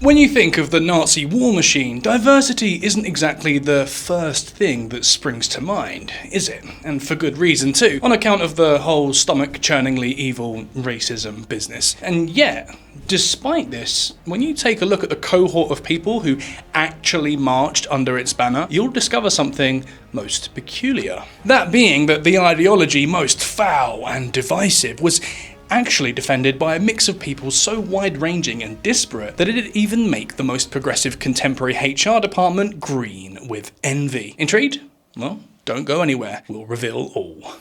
When you think of the Nazi war machine, diversity isn't exactly the first thing that springs to mind, is it? And for good reason too, on account of the whole stomach-churningly evil racism business. And yet, despite this, when you take a look at the cohort of people who actually marched under its banner, you'll discover something most peculiar. That being that the ideology most foul and divisive was actually defended by a mix of people so wide-ranging and disparate that it'd even make the most progressive contemporary HR department green with envy. Intrigued? Well, don't go anywhere. We'll reveal all.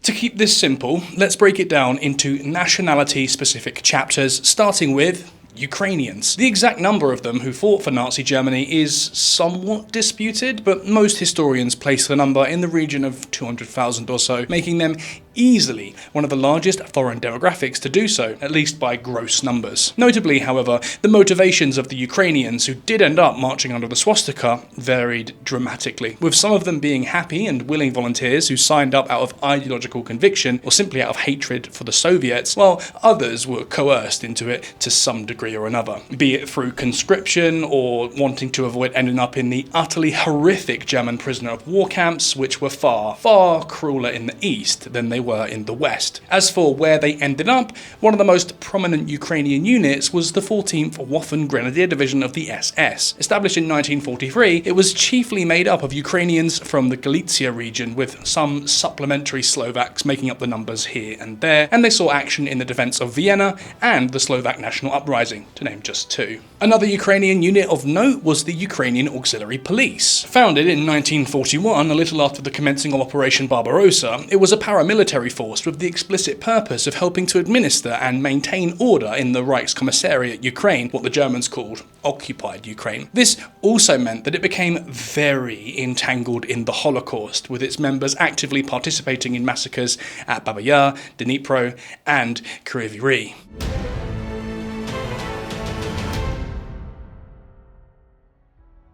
To keep this simple, let's break it down into nationality-specific chapters, starting with Ukrainians. The exact number of them who fought for Nazi Germany is somewhat disputed, but most historians place the number in the region of 200,000 or so, making them easily one of the largest foreign demographics to do so, at least by gross numbers. Notably, however, the motivations of the Ukrainians who did end up marching under the swastika varied dramatically, with some of them being happy and willing volunteers who signed up out of ideological conviction or simply out of hatred for the Soviets, while others were coerced into it to some degree or another, be it through conscription or wanting to avoid ending up in the utterly horrific German prisoner of war camps, which were far, far crueler in the east than they were in the west. As for where they ended up, one of the most prominent Ukrainian units was the 14th Waffen Grenadier Division of the SS. Established in 1943, it was chiefly made up of Ukrainians from the Galicia region, with some supplementary Slovaks making up the numbers here and there, and they saw action in the defense of Vienna and the Slovak National Uprising, to name just two. Another Ukrainian unit of note was the Ukrainian Auxiliary Police. Founded in 1941, a little after the commencing of Operation Barbarossa, it was a paramilitary force with the explicit purpose of helping to administer and maintain order in the Reichskommissariat Ukraine, what the Germans called occupied Ukraine. This also meant that it became very entangled in the Holocaust, with its members actively participating in massacres at Baba Yar, Dnipro, and Kryvyi Rih.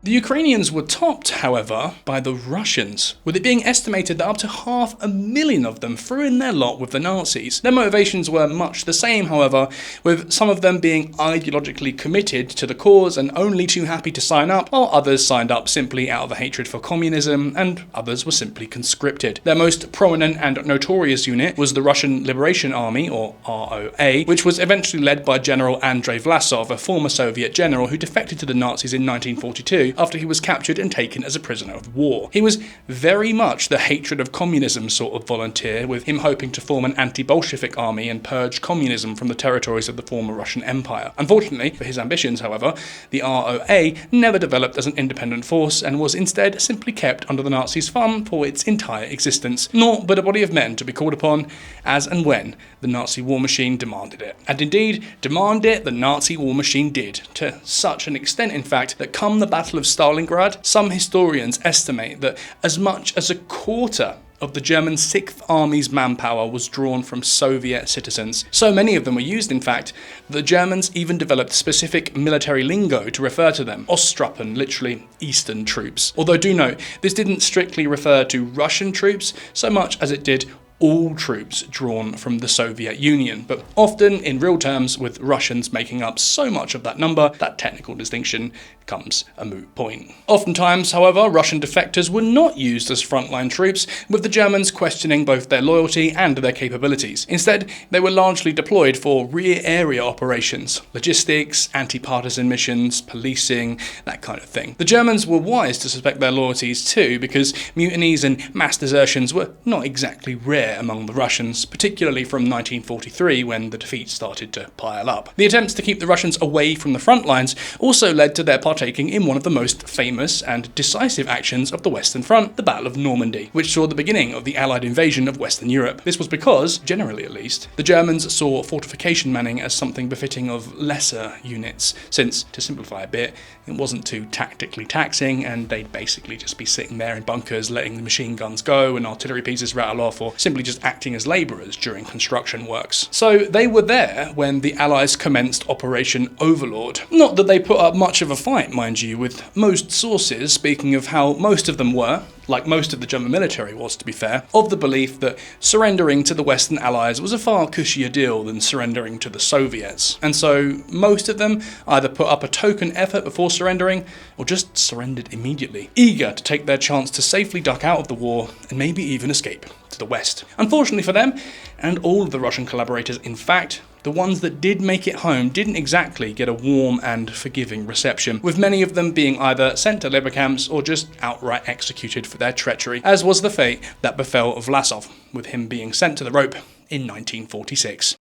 The Ukrainians were topped, however, by the Russians, with it being estimated that up to 500,000 of them threw in their lot with the Nazis. Their motivations were much the same, however, with some of them being ideologically committed to the cause and only too happy to sign up, while others signed up simply out of a hatred for communism, and others were simply conscripted. Their most prominent and notorious unit was the Russian Liberation Army, or ROA, which was eventually led by General Andrei Vlasov, a former Soviet general who defected to the Nazis in 1942 after he was captured and taken as a prisoner of war. He was very much the hatred of communism sort of volunteer, with him hoping to form an anti-Bolshevik army and purge communism from the territories of the former Russian Empire. Unfortunately for his ambitions, however, the ROA never developed as an independent force and was instead simply kept under the Nazis' thumb for its entire existence, naught but a body of men to be called upon as and when the Nazi war machine demanded it. And indeed, demand it the Nazi war machine did, to such an extent in fact that come the Battle of Stalingrad, some historians estimate that as much as a quarter of the German 6th Army's manpower was drawn from Soviet citizens. So many of them were used, in fact, that the Germans even developed specific military lingo to refer to them, Osttruppen, literally Eastern troops. Although do note, this didn't strictly refer to Russian troops so much as it did all troops drawn from the Soviet Union, but often in real terms with Russians making up so much of that number, that technical distinction becomes a moot point. Oftentimes, however, Russian defectors were not used as frontline troops, with the Germans questioning both their loyalty and their capabilities. Instead, they were largely deployed for rear area operations, logistics, anti-partisan missions, policing, that kind of thing. The Germans were wise to suspect their loyalties too, because mutinies and mass desertions were not exactly rare among the Russians, particularly from 1943 when the defeats started to pile up. The attempts to keep the Russians away from the front lines also led to their partaking in one of the most famous and decisive actions of the Western Front, the Battle of Normandy, which saw the beginning of the Allied invasion of Western Europe. This was because, generally at least, the Germans saw fortification manning as something befitting of lesser units, since, to simplify a bit, it wasn't too tactically taxing and they'd basically just be sitting there in bunkers letting the machine guns go and artillery pieces rattle off, or simply simply just acting as labourers during construction works. So they were there when the Allies commenced Operation Overlord. Not that they put up much of a fight, mind you, with most sources speaking of how most of them were, like most of the German military was to be fair, of the belief that surrendering to the Western Allies was a far cushier deal than surrendering to the Soviets. And so most of them either put up a token effort before surrendering, or just surrendered immediately, eager to take their chance to safely duck out of the war and maybe even escape to the West. Unfortunately for them, and all of the Russian collaborators in fact, the ones that did make it home didn't exactly get a warm and forgiving reception, with many of them being either sent to labour camps or just outright executed for their treachery, as was the fate that befell Vlasov, with him being sent to the rope in 1946.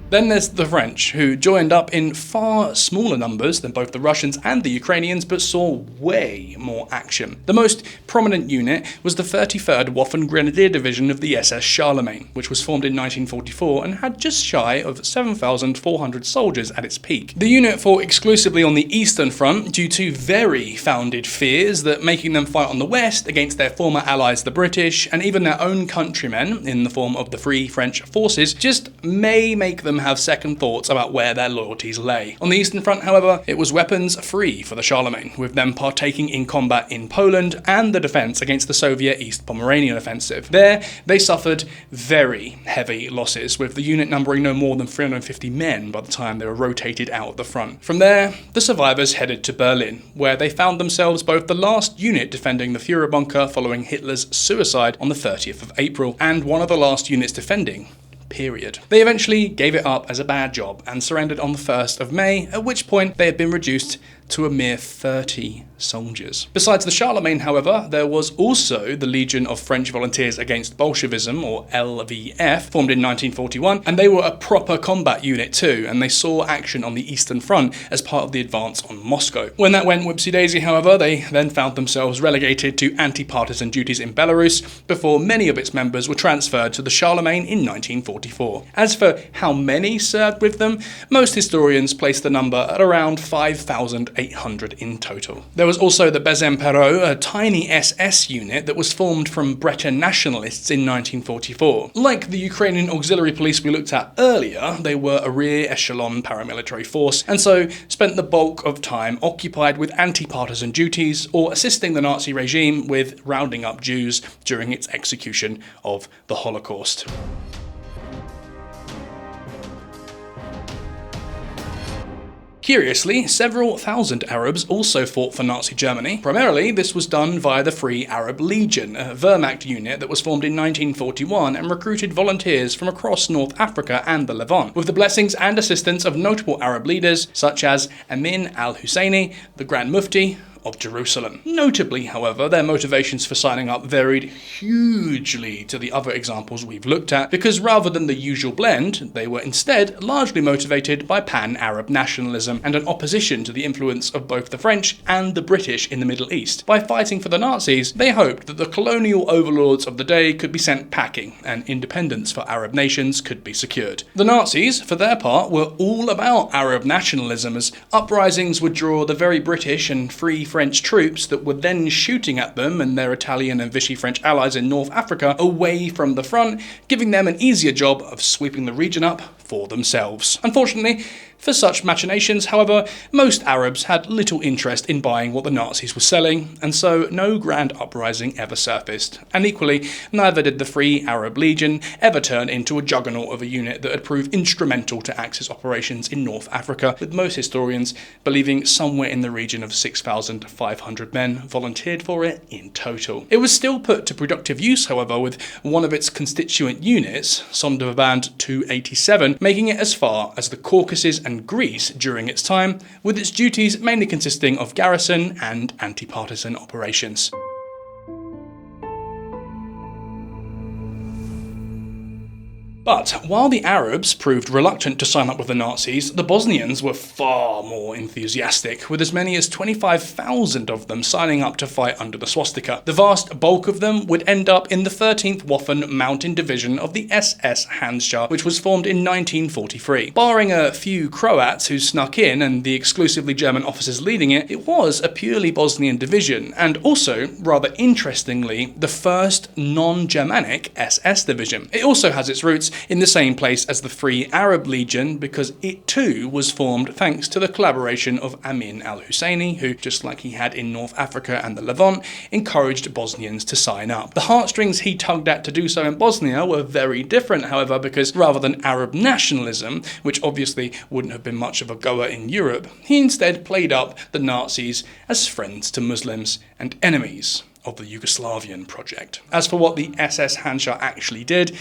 Then there's the French, who joined up in far smaller numbers than both the Russians and the Ukrainians, but saw way more action. The most prominent unit was the 33rd Waffen Grenadier Division of the SS Charlemagne, which was formed in 1944 and had just shy of 7,400 soldiers at its peak. The unit fought exclusively on the Eastern Front due to very founded fears that making them fight on the West against their former allies the British, and even their own countrymen in the form of the Free French Forces, just may make them have second thoughts about where their loyalties lay. On the Eastern Front, however, it was weapons free for the Charlemagne, with them partaking in combat in Poland and the defence against the Soviet East Pomeranian offensive. There, they suffered very heavy losses, with the unit numbering no more than 350 men by the time they were rotated out of the front. From there, the survivors headed to Berlin, where they found themselves both the last unit defending the Führer bunker following Hitler's suicide on the 30th of April, and one of the last units defending. Period. They eventually gave it up as a bad job and surrendered on the 1st of May, at which point they had been reduced to a mere 30 soldiers. Besides the Charlemagne, however, there was also the Legion of French Volunteers Against Bolshevism, or LVF, formed in 1941, and they were a proper combat unit too, and they saw action on the Eastern Front as part of the advance on Moscow. When that went whoopsie-daisy, however, they then found themselves relegated to anti-partisan duties in Belarus, before many of its members were transferred to the Charlemagne in 1944. As for how many served with them, most historians place the number at around 5,800 in total. There was also the Bezem-Perot, a tiny SS unit that was formed from Breton nationalists in 1944. Like the Ukrainian auxiliary police we looked at earlier, they were a rear echelon paramilitary force, and so spent the bulk of time occupied with anti-partisan duties or assisting the Nazi regime with rounding up Jews during its execution of the Holocaust. Curiously, several thousand Arabs also fought for Nazi Germany. Primarily, this was done via the Free Arab Legion, a Wehrmacht unit that was formed in 1941 and recruited volunteers from across North Africa and the Levant, with the blessings and assistance of notable Arab leaders such as Amin al-Husseini, the Grand Mufti of Jerusalem. Notably, however, their motivations for signing up varied hugely to the other examples we've looked at, because rather than the usual blend, they were instead largely motivated by pan-Arab nationalism and an opposition to the influence of both the French and the British in the Middle East. By fighting for the Nazis, they hoped that the colonial overlords of the day could be sent packing and independence for Arab nations could be secured. The Nazis, for their part, were all about Arab nationalism, as uprisings would draw the very British and Free French troops that were then shooting at them and their Italian and Vichy French allies in North Africa away from the front, giving them an easier job of sweeping the region up for themselves. Unfortunately, for such machinations, however, most Arabs had little interest in buying what the Nazis were selling, and so no grand uprising ever surfaced. And equally, neither did the Free Arab Legion ever turn into a juggernaut of a unit that had proved instrumental to Axis operations in North Africa, with most historians believing somewhere in the region of 6,500 men volunteered for it in total. It was still put to productive use, however, with one of its constituent units, Sonderband 287, making it as far as the Caucasus and Greece during its time, with its duties mainly consisting of garrison and anti-partisan operations. But while the Arabs proved reluctant to sign up with the Nazis, the Bosnians were far more enthusiastic, with as many as 25,000 of them signing up to fight under the swastika. The vast bulk of them would end up in the 13th Waffen Mountain Division of the SS Handschar, which was formed in 1943. Barring a few Croats who snuck in and the exclusively German officers leading it, it was a purely Bosnian division, and also, rather interestingly, the first non-Germanic SS division. It also has its roots in the same place as the Free Arab Legion, because it too was formed thanks to the collaboration of Amin al-Husseini, who, just like he had in North Africa and the Levant, encouraged Bosnians to sign up. The heartstrings he tugged at to do so in Bosnia were very different, however, because rather than Arab nationalism, which obviously wouldn't have been much of a goer in Europe, he instead played up the Nazis as friends to Muslims and enemies of the Yugoslavian project. As for what the SS Handschar actually did,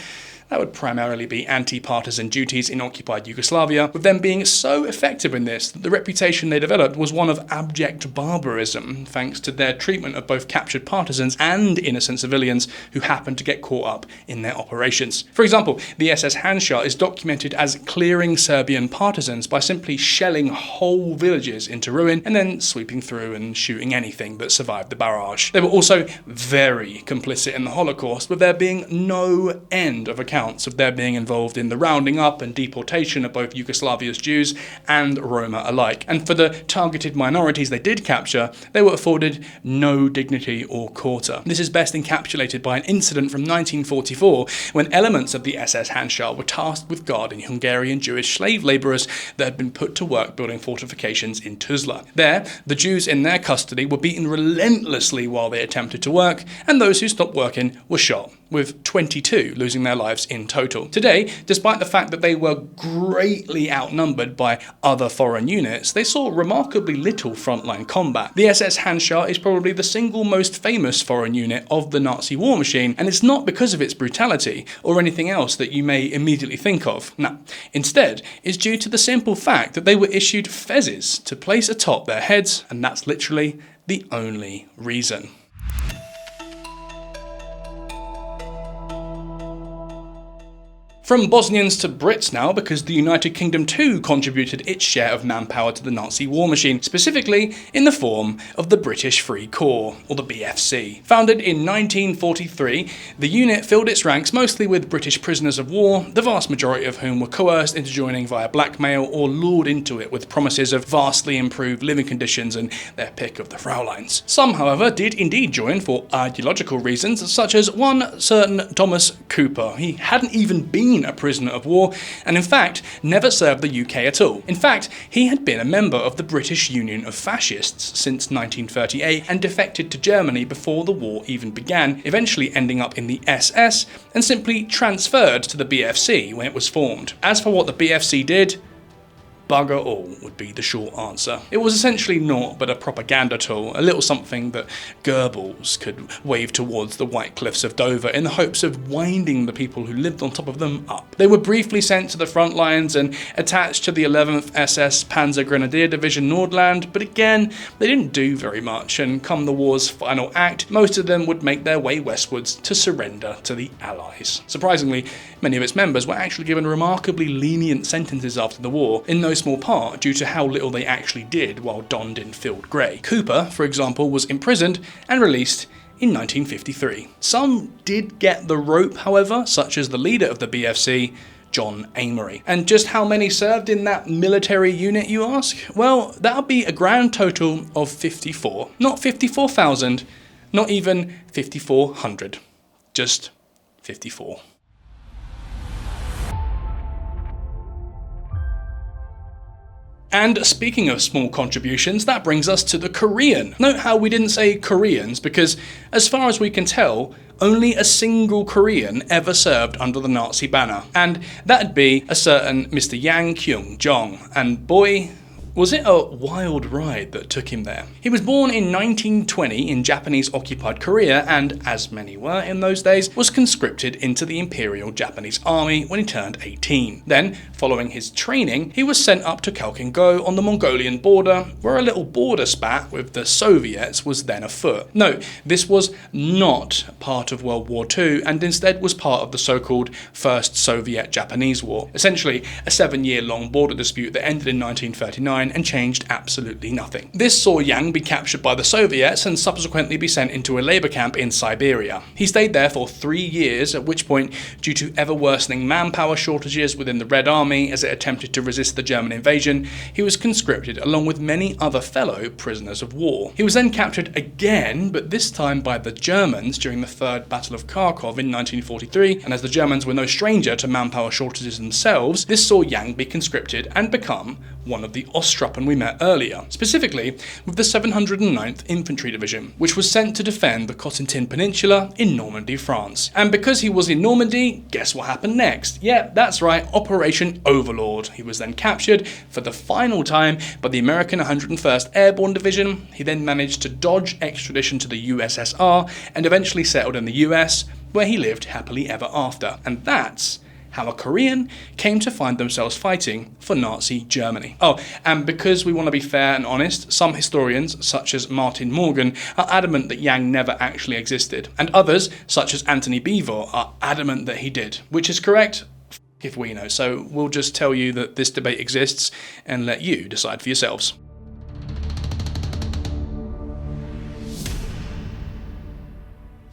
that would primarily be anti-partisan duties in occupied Yugoslavia, with them being so effective in this that the reputation they developed was one of abject barbarism, thanks to their treatment of both captured partisans and innocent civilians who happened to get caught up in their operations. For example, the SS Handschar is documented as clearing Serbian partisans by simply shelling whole villages into ruin and then sweeping through and shooting anything that survived the barrage. They were also very complicit in the Holocaust, with there being no end of accounts of their being involved in the rounding up and deportation of both Yugoslavia's Jews and Roma alike. And for the targeted minorities they did capture, they were afforded no dignity or quarter. This is best encapsulated by an incident from 1944 when elements of the SS Handschar were tasked with guarding Hungarian Jewish slave labourers that had been put to work building fortifications in Tuzla. There, the Jews in their custody were beaten relentlessly while they attempted to work, and those who stopped working were shot, with 22 losing their lives in total. Today, despite the fact that they were greatly outnumbered by other foreign units, they saw remarkably little frontline combat. The SS Handschar is probably the single most famous foreign unit of the Nazi war machine, and it's not because of its brutality or anything else that you may immediately think of. No, instead, it's due to the simple fact that they were issued fezzes to place atop their heads, and that's literally the only reason. From Bosnians to Brits now, because the United Kingdom too contributed its share of manpower to the Nazi war machine, specifically in the form of the British Free Corps, or the BFC. Founded in 1943, the unit filled its ranks mostly with British prisoners of war, the vast majority of whom were coerced into joining via blackmail or lured into it with promises of vastly improved living conditions and their pick of the Fraulines. Some, however, did indeed join for ideological reasons, such as one certain Thomas Cooper. He hadn't even been a prisoner of war, and in fact never served the UK at all. In fact, he had been a member of the British Union of Fascists since 1938 and defected to Germany before the war even began, eventually ending up in the SS and simply transferred to the BFC when it was formed. As for what the BFC did, bugger all would be the short answer. It was essentially naught but a propaganda tool, a little something that Goebbels could wave towards the white cliffs of Dover in the hopes of winding the people who lived on top of them up. They were briefly sent to the front lines and attached to the 11th SS Panzer Grenadier Division Nordland, but again, they didn't do very much, and come the war's final act, most of them would make their way westwards to surrender to the Allies. Surprisingly, many of its members were actually given remarkably lenient sentences after the war, in no small part due to how little they actually did while donned in filled grey. Cooper, for example, was imprisoned and released in 1953. Some did get the rope, however, such as the leader of the BFC, John Amory. And just how many served in that military unit, you ask? Well, that would be a grand total of 54. Not 54,000, not even 5,400. Just 54. And speaking of small contributions, that brings us to the Korean. Note how we didn't say Koreans, because as far as we can tell, only a single Korean ever served under the Nazi banner. And that'd be a certain Mr. Yang Kyung-jong. And boy, was it a wild ride that took him there? He was born in 1920 in Japanese-occupied Korea and, as many were in those days, was conscripted into the Imperial Japanese Army when he turned 18. Then, following his training, he was sent up to Khalkhin-Go on the Mongolian border, where a little border spat with the Soviets was then afoot. No, this was not part of World War II and instead was part of the so-called First Soviet-Japanese War, essentially a 7-year-long border dispute that ended in 1939 and changed absolutely nothing. This saw Yang be captured by the Soviets and subsequently be sent into a labour camp in Siberia. He stayed there for 3 years, at which point, due to ever-worsening manpower shortages within the Red Army as it attempted to resist the German invasion, he was conscripted along with many other fellow prisoners of war. He was then captured again, but this time by the Germans during the Third Battle of Kharkov in 1943, and as the Germans were no stranger to manpower shortages themselves, this saw Yang be conscripted and become one of the Ostruppen we met earlier, specifically with the 709th Infantry Division, which was sent to defend the Cotentin Peninsula in Normandy, France. And because he was in Normandy, guess what happened next? Yeah, that's right, Operation Overlord. He was then captured for the final time by the American 101st Airborne Division. He then managed to dodge extradition to the USSR and eventually settled in the US, where he lived happily ever after. And that's how a Korean came to find themselves fighting for Nazi Germany. Oh, and because we want to be fair and honest, some historians, such as Martin Morgan, are adamant that Yang never actually existed, and others, such as Anthony Beevor, are adamant that he did. Which is correct? If we know. So we'll just tell you that this debate exists and let you decide for yourselves.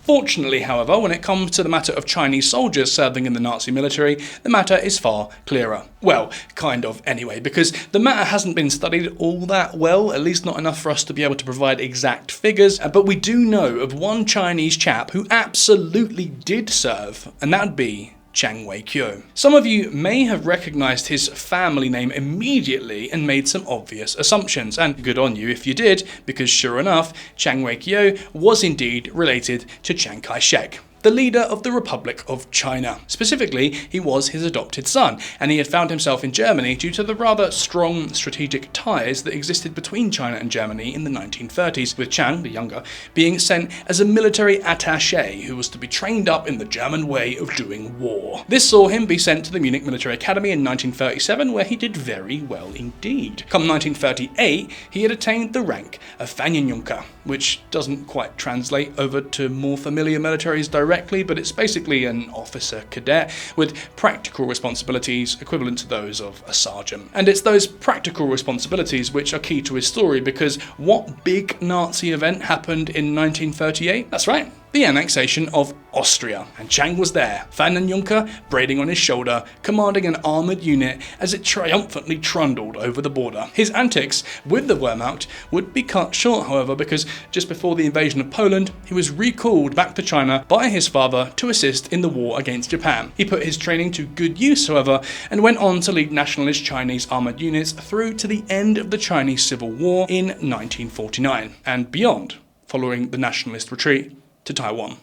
Fortunately, however, when it comes to the matter of Chinese soldiers serving in the Nazi military, the matter is far clearer. Well, kind of anyway, because the matter hasn't been studied all that well, at least not enough for us to be able to provide exact figures, but we do know of one Chinese chap who absolutely did serve, and that would be Chiang Wei-kuo. Some of you may have recognised his family name immediately and made some obvious assumptions, and good on you if you did, because sure enough, Chiang Wei-kuo was indeed related to Chiang Kai-shek, the leader of the Republic of China. Specifically, he was his adopted son, and he had found himself in Germany due to the rather strong strategic ties that existed between China and Germany in the 1930s, with Chiang, the younger, being sent as a military attaché who was to be trained up in the German way of doing war. This saw him be sent to the Munich Military Academy in 1937, where he did very well indeed. Come 1938, he had attained the rank of Fahneljunker, which doesn't quite translate over to more familiar militaries directly, but it's basically an officer cadet with practical responsibilities equivalent to those of a sergeant. And it's those practical responsibilities which are key to his story, because what big Nazi event happened in 1938? That's right, the annexation of Austria, and Chiang was there, Fahneljunker braiding on his shoulder, commanding an armoured unit as it triumphantly trundled over the border. His antics with the Wehrmacht would be cut short, however, because just before the invasion of Poland, he was recalled back to China by his father to assist in the war against Japan. He put his training to good use, however, and went on to lead nationalist Chinese armoured units through to the end of the Chinese Civil War in 1949, and beyond, following the nationalist retreat to Taiwan.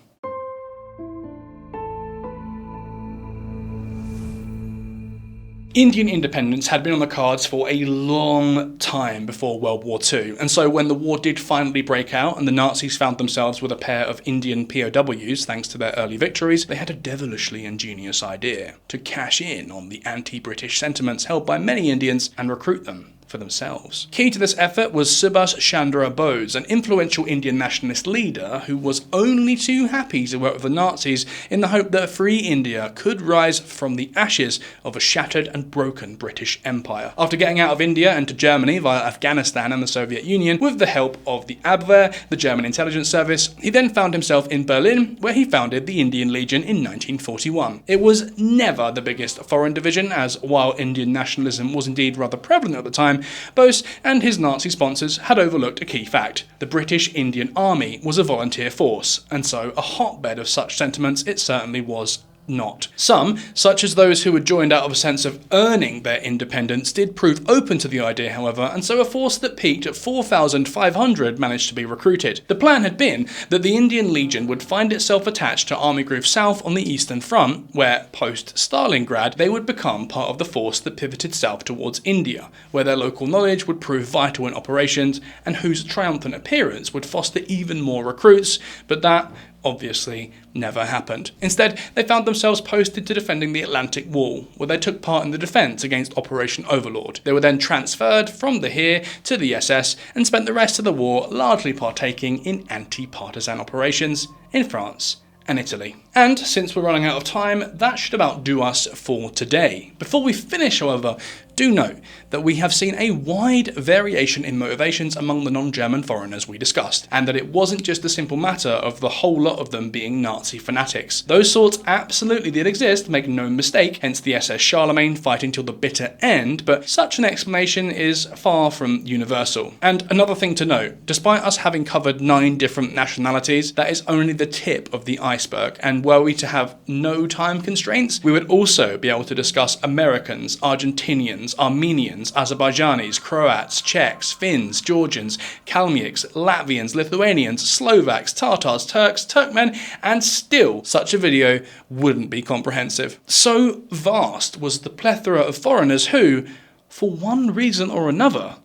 Indian independence had been on the cards for a long time before World War II, and so when the war did finally break out and the Nazis found themselves with a pair of Indian POWs thanks to their early victories, they had a devilishly ingenious idea to cash in on the anti-British sentiments held by many Indians and recruit them for themselves. Key to this effort was Subhas Chandra Bose, an influential Indian nationalist leader who was only too happy to work with the Nazis in the hope that a free India could rise from the ashes of a shattered and broken British Empire. After getting out of India and to Germany via Afghanistan and the Soviet Union with the help of the Abwehr, the German intelligence service, he then found himself in Berlin, where he founded the Indian Legion in 1941. It was never the biggest foreign division, as while Indian nationalism was indeed rather prevalent at the time, Bose and his Nazi sponsors had overlooked a key fact. The British Indian Army was a volunteer force, and so a hotbed of such sentiments it certainly was not. Some, such as those who had joined out of a sense of earning their independence, did prove open to the idea, however, and so a force that peaked at 4,500 managed to be recruited. The plan had been that the Indian Legion would find itself attached to Army Group South on the Eastern Front, where, post-Stalingrad, they would become part of the force that pivoted south towards India, where their local knowledge would prove vital in operations, and whose triumphant appearance would foster even more recruits, but that obviously never happened. Instead, they found themselves posted to defending the Atlantic Wall, where they took part in the defence against Operation Overlord. They were then transferred from the Heer to the SS and spent the rest of the war largely partaking in anti-partisan operations in France and Italy. And since we're running out of time, that should about do us for today. Before we finish, however, do note that we have seen a wide variation in motivations among the non-German foreigners we discussed, and that it wasn't just a simple matter of the whole lot of them being Nazi fanatics. Those sorts absolutely did exist, make no mistake, hence the SS Charlemagne fighting till the bitter end, but such an explanation is far from universal. And another thing to note, despite us having covered 9 different nationalities, that is only the tip of the iceberg, and were we to have no time constraints, we would also be able to discuss Americans, Argentinians, Armenians, Azerbaijanis, Croats, Czechs, Finns, Georgians, Kalmyks, Latvians, Lithuanians, Slovaks, Tatars, Turks, Turkmen, and still such a video wouldn't be comprehensive. So vast was the plethora of foreigners who, for one reason or another,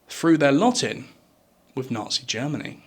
threw their lot in with Nazi Germany.